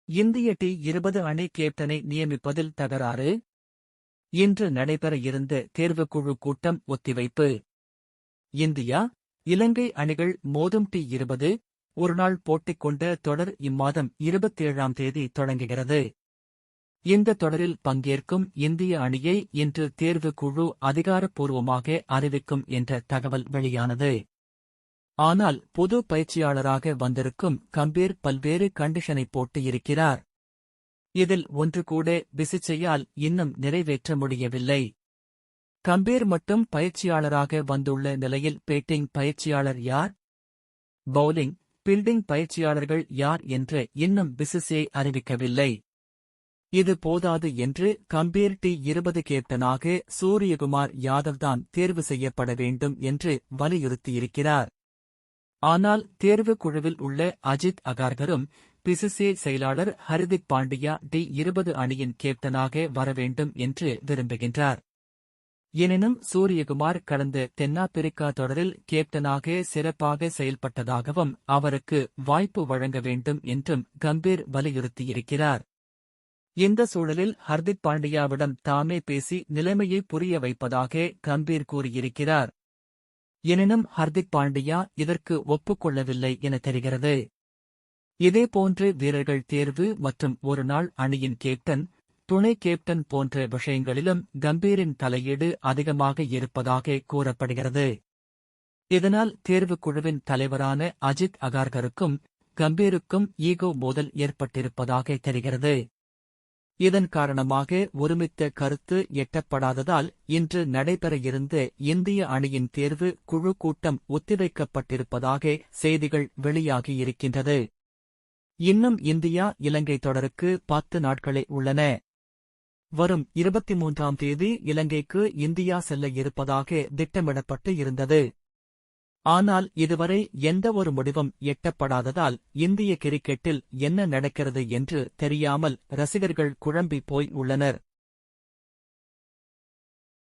இந்திய டி20 அணி கேப்டனை நியமிப்பதில் தகராறு. இன்று நடைபெற இருந்த தேர்வுக்குழு கூட்டம் ஒத்திவைப்பு. இந்தியா, இலங்கை அணிகள் மோதும் டி20 ஒருநாள் போட்டிக் கொண்ட தொடர் இம்மாதம் 27ஆம் தேதி தொடங்குகிறது. இந்த தொடரில் பங்கேற்கும் இந்திய அணியை இன்று தேர்வுக்குழு அதிகாரப்பூர்வமாக அறிவிக்கும் என்ற தகவல் வெளியானது. ஆனால் பொது பயிற்சியாளராக வந்திருக்கும் கம்பீர் பல்வேறு கண்டிஷனை போட்டு இருக்கிறார். இதில் ஒன்று கூட பிசிசையால் இன்னும் நிறைவேற்ற முடியவில்லை. கம்பீர் மட்டும் பயிற்சியாளராக வந்துள்ள நிலையில் பேட்டிங் பயிற்சியாளர் யார், பவுலிங், பீல்டிங் பயிற்சியாளர்கள் யார் என்று இன்னும் பிசிசிஐ அறிவிக்கவில்லை. இது போதாது என்று கம்பீர் டி20 கேப்டனாக சூரியகுமார் யாதவ்தான் தேர்வு செய்யப்பட வேண்டும் என்று வலியுறுத்தியிருக்கிறார். ஆனால் தேர்வுக் குழுவில் உள்ள அஜித் அகார்கரும் பிசிசிஐ செயலாளர் ஹர்திக் பாண்டியா டி20 அணியின் கேப்டனாக வரவேண்டும் என்று விரும்புகின்றார். எனினும் சூரியகுமார் கடந்த தென்னாப்பிரிக்கா தொடரில் கேப்டனாக சிறப்பாக செயல்பட்டதாகவும் அவருக்கு வாய்ப்பு வழங்க வேண்டும் என்றும் கம்பீர் வலியுறுத்தியிருக்கிறார். இந்த சூழலில் ஹர்திக் பாண்டியாவிடம் தாமே பேசி நிலைமையை புரிய வைப்பதாக கம்பீர் கூறியிருக்கிறார். எனினும் ஹர்திக் பாண்டியா இதற்கு ஒப்புக்கொள்ளவில்லை என தெரிகிறது. இதேபோன்று வீரர்கள் தேர்வு மற்றும் ஒருநாள் அணியின் கேப்டன், துணை கேப்டன் போன்ற விஷயங்களிலும் கம்பீரின் தலையீடு அதிகமாக இருப்பதாக கூறப்படுகிறது. இதனால் தேர்வுக்குழுவின் தலைவரான அஜித் அகார்கருக்கும் கம்பீருக்கும் ஈகோ மோதல் ஏற்பட்டிருப்பதாக தெரிகிறது. இதன் காரணமாக ஒருமித்த கருத்து எட்டப்படாததால் இன்று நடைபெற இருந்த இந்திய அணியின் தேர்வு குழு கூட்டம் ஒத்திவைக்கப்பட்டிருப்பதாக செய்திகள் வெளியாகியிருக்கின்றது. இன்னும் இந்தியா இலங்கை தொடருக்கு 10 நாட்களே உள்ளன. வரும் 23ஆம் தேதி இலங்கைக்கு இந்தியா செல்ல இருப்பதாக திட்டமிடப்பட்டு இருந்தது. ஆனால் இதுவரை எந்த ஒரு முடிவும் எட்டப்படாததால் இந்திய கிரிக்கெட்டில் என்ன நடக்கிறது என்று தெரியாமல் ரசிகர்கள் குழம்பி போய் உள்ளனர்.